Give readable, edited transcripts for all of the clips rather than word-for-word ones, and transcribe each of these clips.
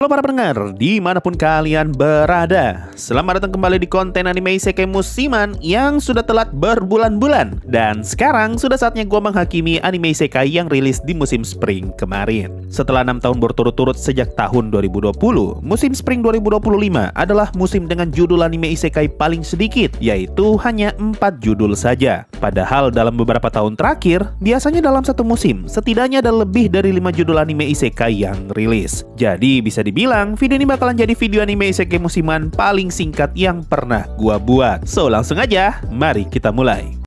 Halo para pendengar, dimanapun kalian berada, selamat datang kembali di konten anime isekai musiman yang sudah telat berbulan-bulan. Dan sekarang sudah saatnya gue menghakimi anime isekai yang rilis di musim spring kemarin. Setelah 6 tahun berturut-turut sejak tahun 2020, musim spring 2025 adalah musim dengan judul anime isekai paling sedikit, yaitu hanya 4 judul saja. Padahal dalam beberapa tahun terakhir, biasanya dalam satu musim, setidaknya ada lebih dari 5 judul anime isekai yang rilis. Jadi bisa dibilang video ini bakalan jadi video anime isekai musiman paling singkat yang pernah gua buat. So langsung aja, mari kita mulai.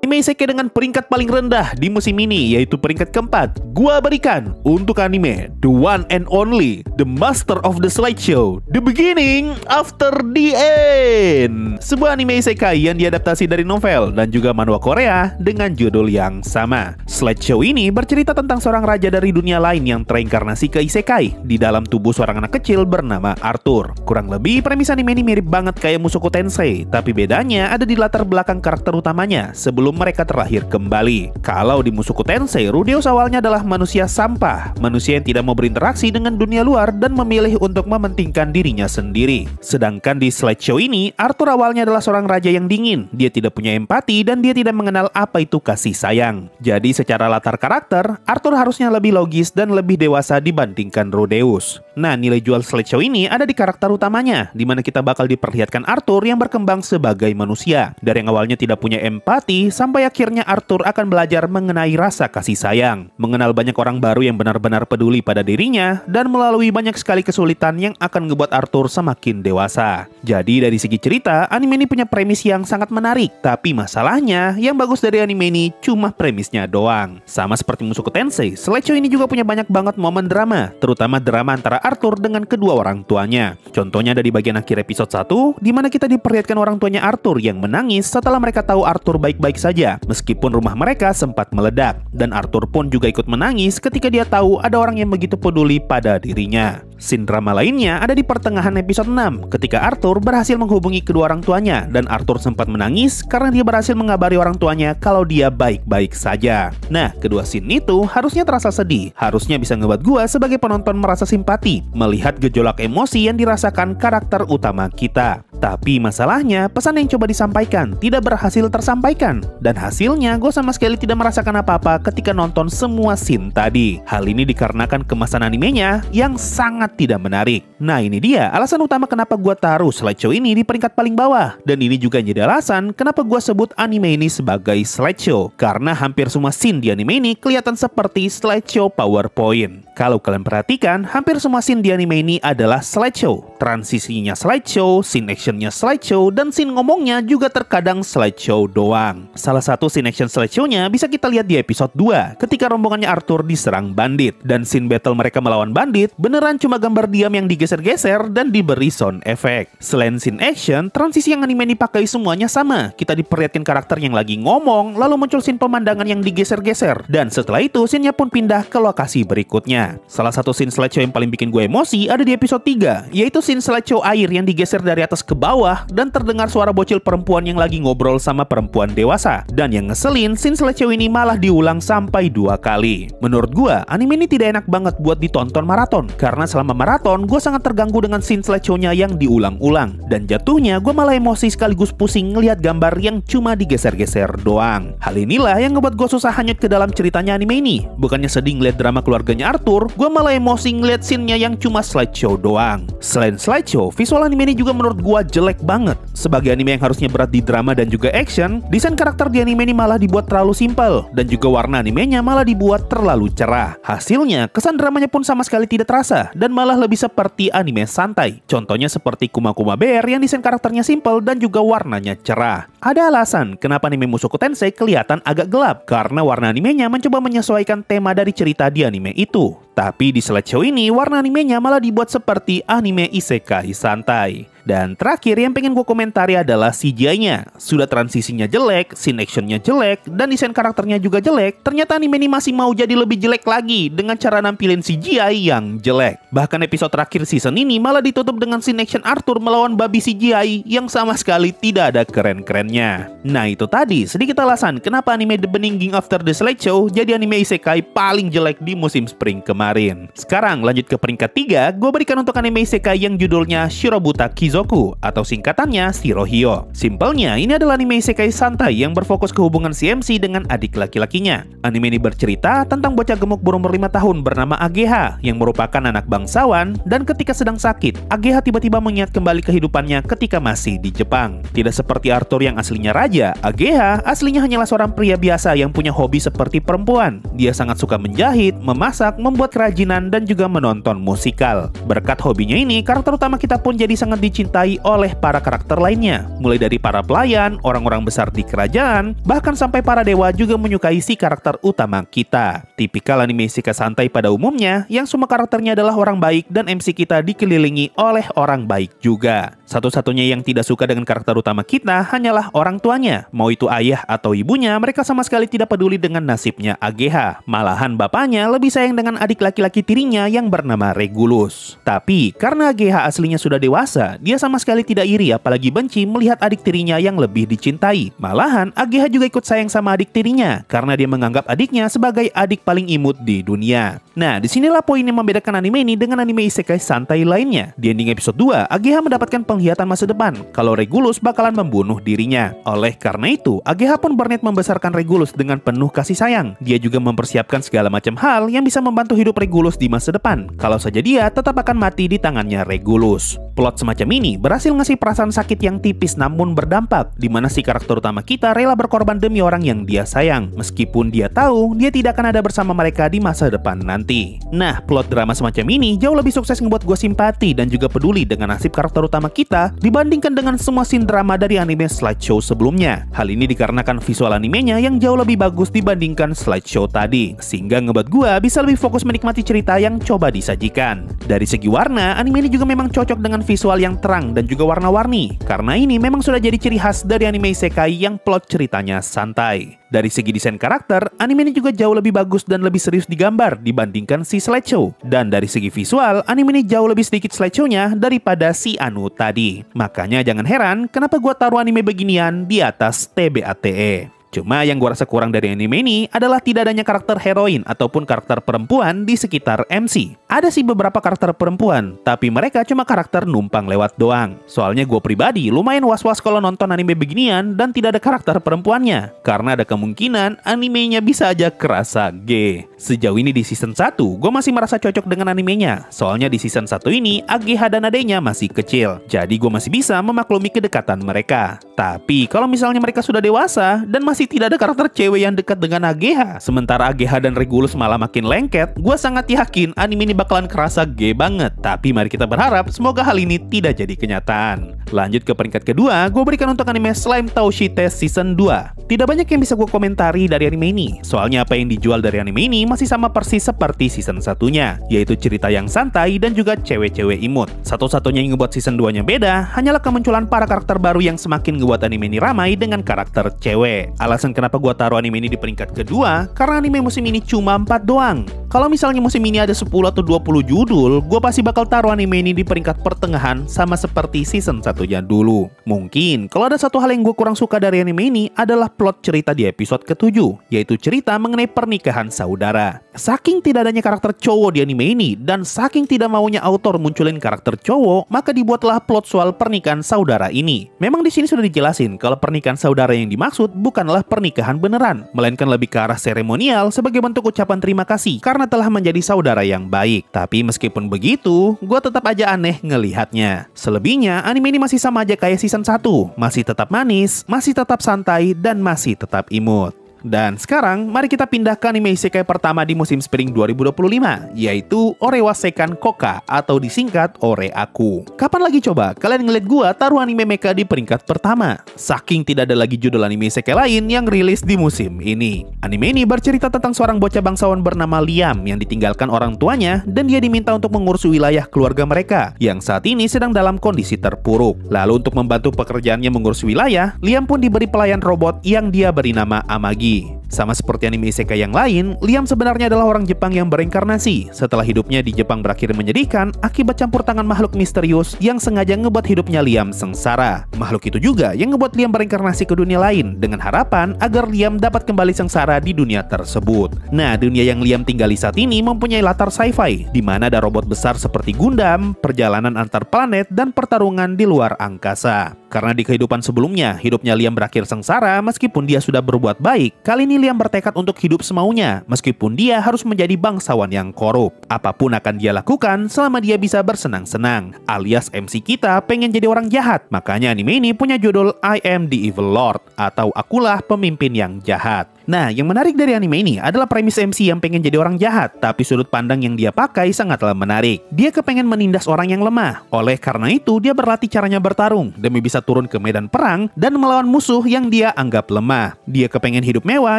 Anime isekai dengan peringkat paling rendah di musim ini, yaitu peringkat keempat, gua berikan untuk anime The One and Only, The Master of the Slideshow, The Beginning After the End. Sebuah anime isekai yang diadaptasi dari novel dan juga manhwa Korea dengan judul yang sama. Slideshow ini bercerita tentang seorang raja dari dunia lain yang tereinkarnasi ke isekai di dalam tubuh seorang anak kecil bernama Arthur. Kurang lebih premis anime ini mirip banget kayak Mushoku Tensei, tapi bedanya ada di latar belakang karakter utamanya sebelum mereka terlahir kembali. Kalau di Mushoku Tensei, Rudeus awalnya adalah manusia sampah, manusia yang tidak mau berinteraksi dengan dunia luar dan memilih untuk mementingkan dirinya sendiri. Sedangkan di Slideshow ini, Arthur awalnya adalah seorang raja yang dingin. Dia tidak punya empati dan dia tidak mengenal apa itu kasih sayang. Jadi secara latar karakter, Arthur harusnya lebih logis dan lebih dewasa dibandingkan Rudeus. Nah, nilai jual Slideshow ini ada di karakter utamanya, di mana kita bakal diperlihatkan Arthur yang berkembang sebagai manusia. Dari yang awalnya tidak punya empati, sampai akhirnya Arthur akan belajar mengenai rasa kasih sayang, mengenal banyak orang baru yang benar-benar peduli pada dirinya, dan melalui banyak sekali kesulitan yang akan ngebuat Arthur semakin dewasa. Jadi dari segi cerita, anime ini punya premis yang sangat menarik, tapi masalahnya, yang bagus dari anime ini cuma premisnya doang. Sama seperti Mushoku Tensei, Slideshow ini juga punya banyak banget momen drama, terutama drama antara Arthur dengan kedua orang tuanya. Contohnya ada di bagian akhir episode 1, di mana kita diperlihatkan orang tuanya Arthur yang menangis setelah mereka tahu Arthur baik-baik saja, meskipun rumah mereka sempat meledak. Dan Arthur pun juga ikut menangis ketika dia tahu ada orang yang begitu peduli pada dirinya. Scene drama lainnya ada di pertengahan episode 6, ketika Arthur berhasil menghubungi kedua orang tuanya, dan Arthur sempat menangis karena dia berhasil mengabari orang tuanya kalau dia baik-baik saja. Nah, kedua scene itu harusnya terasa sedih, harusnya bisa ngebuat gua sebagai penonton merasa simpati, melihat gejolak emosi yang dirasakan karakter utama kita. Tapi masalahnya, pesan yang coba disampaikan tidak berhasil tersampaikan, dan hasilnya gue sama sekali tidak merasakan apa-apa ketika nonton semua scene tadi. Hal ini dikarenakan kemasan animenya yang sangat tidak menarik. Nah, ini dia alasan utama kenapa gue taruh Slideshow ini di peringkat paling bawah. Dan ini juga jadi alasan kenapa gue sebut anime ini sebagai Slideshow, karena hampir semua scene di anime ini kelihatan seperti Slideshow PowerPoint. Kalau kalian perhatikan, hampir semua scene di anime ini adalah Slideshow. Transisinya Slideshow, scene actionnya Slideshow, dan scene ngomongnya juga terkadang Slideshow doang. Salah satu scene action Slideshow-nya bisa kita lihat di episode 2, ketika rombongannya Arthur diserang bandit. Dan scene battle mereka melawan bandit beneran cuma gambar diam yang digeser-geser dan diberi sound effect. Selain scene action, transisi yang anime ini pakai semuanya sama. Kita diperlihatkan karakter yang lagi ngomong, lalu muncul scene pemandangan yang digeser-geser, dan setelah itu scene-nya pun pindah ke lokasi berikutnya. Salah satu scene Slideshow yang paling bikin gue emosi ada di episode 3, yaitu scene Slideshow air yang digeser dari atas ke bawah dan terdengar suara bocil perempuan yang lagi ngobrol sama perempuan dewasa. Dan yang ngeselin, scene Slideshow ini malah diulang sampai 2 kali. Menurut gua, anime ini tidak enak banget buat ditonton maraton, karena selama maraton gua sangat terganggu dengan scene Slideshow-nya yang diulang-ulang. Dan jatuhnya gua malah emosi sekaligus pusing ngelihat gambar yang cuma digeser-geser doang. Hal inilah yang ngebuat gua susah hanyut ke dalam ceritanya anime ini. Bukannya sedih ngeliat drama keluarganya Arthur, gua malah emosi ngeliat scene-nya yang cuma Slideshow doang. Selain Slideshow, visual anime ini juga menurut gua jelek banget. Sebagai anime yang harusnya berat di drama dan juga action, desain karakter di anime ini malah dibuat terlalu simpel, dan juga warna animenya malah dibuat terlalu cerah. Hasilnya, kesan dramanya pun sama sekali tidak terasa, dan malah lebih seperti anime santai. Contohnya seperti Kuma Kuma Bear yang desain karakternya simpel dan juga warnanya cerah. Ada alasan kenapa anime Mushoku Tensei kelihatan agak gelap, karena warna animenya mencoba menyesuaikan tema dari cerita di anime itu. Tapi di Slideshow ini, warna animenya malah dibuat seperti anime isekai santai. Dan terakhir yang pengen gue komentari adalah CGI-nya. Sudah transisinya jelek, scene action-nya jelek, dan desain karakternya juga jelek, ternyata anime ini masih mau jadi lebih jelek lagi dengan cara nampilin CGI yang jelek. Bahkan episode terakhir season ini malah ditutup dengan scene action Arthur melawan babi CGI yang sama sekali tidak ada keren-kerennya. Nah itu tadi sedikit alasan kenapa anime The Beginning After the Slideshow jadi anime isekai paling jelek di musim spring kemarin. Sekarang lanjut ke peringkat 3, gue berikan untuk anime isekai yang judulnya Shirobuta Kizoku atau singkatannya Shirohyo. Simpelnya, ini adalah anime isekai santai yang berfokus ke hubungan si MC dengan adik laki-lakinya. Anime ini bercerita tentang bocah gemuk berumur 5 tahun bernama AGH yang merupakan anak bangsawan, dan ketika sedang sakit, AGH tiba-tiba mengingat kembali kehidupannya ketika masih di Jepang. Tidak seperti Arthur yang aslinya raja, AGH aslinya hanyalah seorang pria biasa yang punya hobi seperti perempuan. Dia sangat suka menjahit, memasak, membuat kerajinan, dan juga menonton musikal. Berkat hobinya ini, karakter utama kita pun jadi sangat dicintai oleh para karakter lainnya. Mulai dari para pelayan, orang-orang besar di kerajaan, bahkan sampai para dewa juga menyukai si karakter utama kita. Tipikal anime isekai santai pada umumnya, yang semua karakternya adalah orang baik dan MC kita dikelilingi oleh orang baik juga. Satu-satunya yang tidak suka dengan karakter utama kita hanyalah orang tuanya. Mau itu ayah atau ibunya, mereka sama sekali tidak peduli dengan nasibnya AGH. Malahan bapaknya lebih sayang dengan adik laki-laki tirinya yang bernama Regulus. Tapi karena AGH aslinya sudah dewasa, dia sama sekali tidak iri apalagi benci melihat adik tirinya yang lebih dicintai. Malahan AGH juga ikut sayang sama adik tirinya karena dia menganggap adiknya sebagai adik paling imut di dunia. Nah, disinilah poin yang membedakan anime ini dengan anime isekai santai lainnya. Di ending episode 2, AGH mendapatkan penglihatan masa depan kalau Regulus bakalan membunuh dirinya. Oleh karena itu, AGH pun berniat membesarkan Regulus dengan penuh kasih sayang. Dia juga mempersiapkan segala macam hal yang bisa membantu hidup Regulus di masa depan, kalau saja dia tetap akan mati di tangannya Regulus. Plot semacam ini berhasil ngasih perasaan sakit yang tipis namun berdampak, di mana si karakter utama kita rela berkorban demi orang yang dia sayang, meskipun dia tahu dia tidak akan ada bersama mereka di masa depan nanti. Nah, plot drama semacam ini jauh lebih sukses ngebuat gue simpati dan juga peduli dengan nasib karakter utama kita dibandingkan dengan semua scene drama dari anime slideshow sebelumnya. Hal ini dikarenakan visual animenya yang jauh lebih bagus dibandingkan slideshow tadi, sehingga ngebuat gue bisa lebih fokus menikmati cerita yang coba disajikan. Dari segi warna, anime ini juga memang cocok dengan visual yang terang dan juga warna-warni, karena ini memang sudah jadi ciri khas dari anime isekai yang plot ceritanya santai. Dari segi desain karakter, anime ini juga jauh lebih bagus dan lebih serius digambar dibandingkan si slideshow. Dan dari segi visual, anime ini jauh lebih sedikit slideshow-nya daripada si Anu tadi. Makanya jangan heran kenapa gua taruh anime beginian di atas TBATE. Cuma yang gue rasa kurang dari anime ini adalah tidak adanya karakter heroin ataupun karakter perempuan di sekitar MC. Ada sih beberapa karakter perempuan, tapi mereka cuma karakter numpang lewat doang. Soalnya gue pribadi lumayan was-was kalau nonton anime beginian dan tidak ada karakter perempuannya, karena ada kemungkinan animenya bisa aja kerasa gay. Sejauh ini di season 1, gue masih merasa cocok dengan animenya. Soalnya di season 1 ini, AGH dan adenya masih kecil, jadi gue masih bisa memaklumi kedekatan mereka. Tapi kalau misalnya mereka sudah dewasa dan masih tidak ada karakter cewek yang dekat dengan AGH, sementara AGH dan Regulus malah makin lengket, gue sangat yakin anime ini bakalan kerasa gay banget. Tapi mari kita berharap semoga hal ini tidak jadi kenyataan. Lanjut ke peringkat kedua, gue berikan untuk anime Slime Taushi Test Season 2. Tidak banyak yang bisa gue komentari dari anime ini, soalnya apa yang dijual dari anime ini masih sama persis seperti season satunya, yaitu cerita yang santai dan juga cewek-cewek imut. Satu-satunya yang ngebuat season 2-nya beda hanyalah kemunculan para karakter baru yang semakin ngebuat anime ini ramai dengan karakter cewek. Alasan kenapa gua taruh anime ini di peringkat kedua, karena anime musim ini cuma 4 doang. Kalau misalnya musim ini ada 10 atau 20 judul, gua pasti bakal taruh anime ini di peringkat pertengahan sama seperti season satunya dulu. Mungkin kalau ada satu hal yang gue kurang suka dari anime ini adalah plot cerita di episode ke-7, yaitu cerita mengenai pernikahan saudara. Saking tidak adanya karakter cowok di anime ini dan saking tidak maunya autor munculin karakter cowok, maka dibuatlah plot soal pernikahan saudara ini. Memang di sini sudah dijelasin kalau pernikahan saudara yang dimaksud bukanlah pernikahan beneran, melainkan lebih ke arah seremonial sebagai bentuk ucapan terima kasih karena telah menjadi saudara yang baik. Tapi meskipun begitu, gue tetap aja aneh ngelihatnya. Selebihnya, anime ini masih sama aja kayak season 1, masih tetap manis, masih tetap santai, dan masih tetap imut. Dan sekarang, mari kita pindah ke anime isekai pertama di musim spring 2025, yaitu Orewasekan Koka atau disingkat Ore Aku. Kapan lagi coba kalian ngeliat gua taruh anime mecha di peringkat pertama? Saking tidak ada lagi judul anime isekai lain yang rilis di musim ini. Anime ini bercerita tentang seorang bocah bangsawan bernama Liam yang ditinggalkan orang tuanya dan dia diminta untuk mengurus wilayah keluarga mereka yang saat ini sedang dalam kondisi terpuruk. Lalu untuk membantu pekerjaannya mengurus wilayah, Liam pun diberi pelayan robot yang dia beri nama Amagi. Sama seperti anime isekai yang lain, Liam sebenarnya adalah orang Jepang yang bereinkarnasi setelah hidupnya di Jepang berakhir menyedihkan akibat campur tangan makhluk misterius yang sengaja ngebuat hidupnya Liam sengsara. Makhluk itu juga yang ngebuat Liam bereinkarnasi ke dunia lain dengan harapan agar Liam dapat kembali sengsara di dunia tersebut. Nah, dunia yang Liam tinggali saat ini mempunyai latar sci-fi, di mana ada robot besar seperti Gundam, perjalanan antar planet, dan pertarungan di luar angkasa. Karena di kehidupan sebelumnya, hidupnya Liam berakhir sengsara meskipun dia sudah berbuat baik, kali ini Liam bertekad untuk hidup semaunya, meskipun dia harus menjadi bangsawan yang korup. Apapun akan dia lakukan selama dia bisa bersenang-senang, alias MC kita pengen jadi orang jahat. Makanya anime ini punya judul I Am the Evil Lord, atau Akulah Pemimpin yang Jahat. Nah, yang menarik dari anime ini adalah premis MC yang pengen jadi orang jahat, tapi sudut pandang yang dia pakai sangatlah menarik. Dia kepengen menindas orang yang lemah. Oleh karena itu, dia berlatih caranya bertarung demi bisa turun ke medan perang dan melawan musuh yang dia anggap lemah. Dia kepengen hidup mewah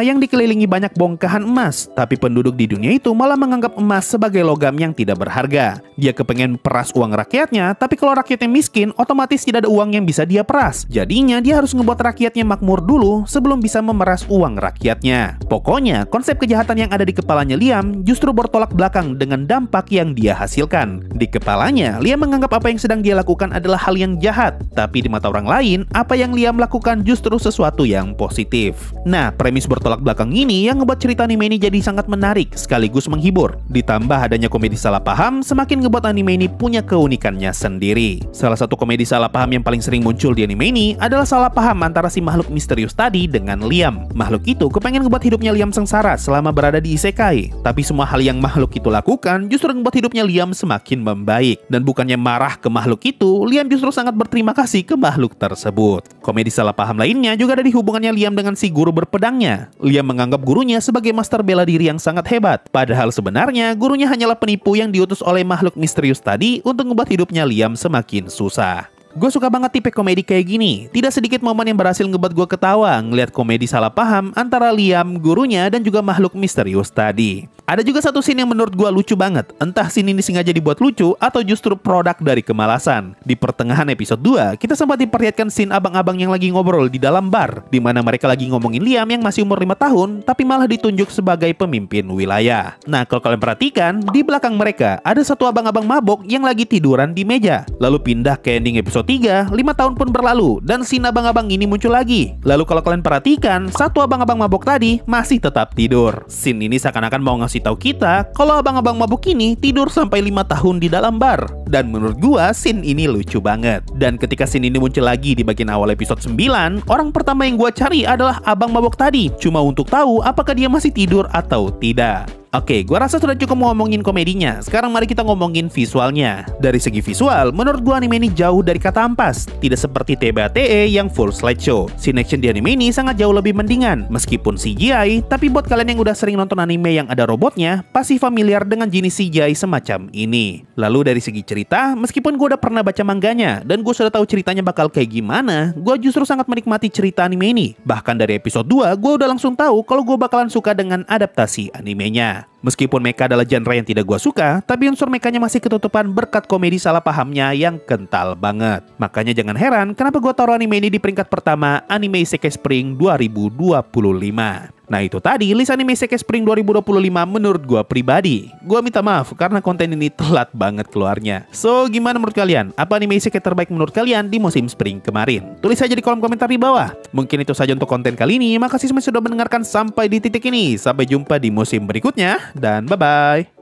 yang dikelilingi banyak bongkahan emas, tapi penduduk di dunia itu malah menganggap emas sebagai logam yang tidak berharga. Dia kepengen peras uang rakyatnya, tapi kalau rakyatnya miskin, otomatis tidak ada uang yang bisa dia peras. Jadinya dia harus ngebuat rakyatnya makmur dulu sebelum bisa memeras uang rakyat. Pokoknya, konsep kejahatan yang ada di kepalanya Liam justru bertolak belakang dengan dampak yang dia hasilkan. Di kepalanya, Liam menganggap apa yang sedang dia lakukan adalah hal yang jahat, tapi di mata orang lain, apa yang Liam lakukan justru sesuatu yang positif. Nah, premis bertolak belakang ini yang ngebuat cerita anime ini jadi sangat menarik sekaligus menghibur. Ditambah adanya komedi salah paham, semakin ngebuat anime ini punya keunikannya sendiri. Salah satu komedi salah paham yang paling sering muncul di anime ini adalah salah paham antara si makhluk misterius tadi dengan Liam. Makhluk itu pengen ngebuat hidupnya Liam sengsara selama berada di isekai. Tapi semua hal yang makhluk itu lakukan justru ngebuat hidupnya Liam semakin membaik. Dan bukannya marah ke makhluk itu, Liam justru sangat berterima kasih ke makhluk tersebut. Komedi salah paham lainnya juga ada di hubungannya Liam dengan si guru berpedangnya. Liam menganggap gurunya sebagai master bela diri yang sangat hebat. Padahal sebenarnya gurunya hanyalah penipu yang diutus oleh makhluk misterius tadi untuk ngebuat hidupnya Liam semakin susah. Gue suka banget tipe komedi kayak gini. Tidak sedikit momen yang berhasil ngebuat gue ketawa ngeliat komedi salah paham antara Liam, gurunya, dan juga makhluk misterius tadi. Ada juga satu scene yang menurut gue lucu banget. Entah scene ini sengaja dibuat lucu atau justru produk dari kemalasan. Di pertengahan episode 2, kita sempat diperlihatkan scene abang-abang yang lagi ngobrol di dalam bar, di mana mereka lagi ngomongin Liam yang masih umur 5 tahun, tapi malah ditunjuk sebagai pemimpin wilayah. Nah, kalau kalian perhatikan, di belakang mereka ada satu abang-abang mabok yang lagi tiduran di meja. Lalu pindah ke ending episode 3, 5 tahun pun berlalu dan scene abang-abang ini muncul lagi. Lalu kalau kalian perhatikan, satu abang-abang mabok tadi masih tetap tidur. Scene ini seakan-akan mau ngasih tahu kita kalau abang-abang mabok ini tidur sampai 5 tahun di dalam bar. Dan menurut gua scene ini lucu banget. Dan ketika scene ini muncul lagi di bagian awal episode 9, orang pertama yang gua cari adalah abang mabok tadi, cuma untuk tahu apakah dia masih tidur atau tidak. Oke, gua rasa sudah cukup ngomongin komedinya. Sekarang mari kita ngomongin visualnya. Dari segi visual, menurut gua anime ini jauh dari kata ampas. Tidak seperti TBA-TE yang full slideshow. Scene action di anime ini sangat jauh lebih mendingan. Meskipun CGI, tapi buat kalian yang udah sering nonton anime yang ada robotnya, pasti familiar dengan jenis CGI semacam ini. Lalu dari segi cerita, meskipun gua udah pernah baca mangganya, dan gua sudah tahu ceritanya bakal kayak gimana, gua justru sangat menikmati cerita anime ini. Bahkan dari episode 2, gua udah langsung tahu kalau gua bakalan suka dengan adaptasi animenya. Meskipun mecha adalah genre yang tidak gua suka, tapi unsur mekanya masih ketutupan berkat komedi salah pahamnya yang kental banget. Makanya jangan heran kenapa gua taruh anime ini di peringkat pertama Anime Isekai Spring 2025. Nah itu tadi list anime Isekai Spring 2025 menurut gua pribadi. Gua minta maaf karena konten ini telat banget keluarnya. So gimana menurut kalian? Apa anime Isekai terbaik menurut kalian di musim Spring kemarin? Tulis aja di kolom komentar di bawah. Mungkin itu saja untuk konten kali ini. Makasih semua sudah mendengarkan sampai di titik ini. Sampai jumpa di musim berikutnya dan bye-bye.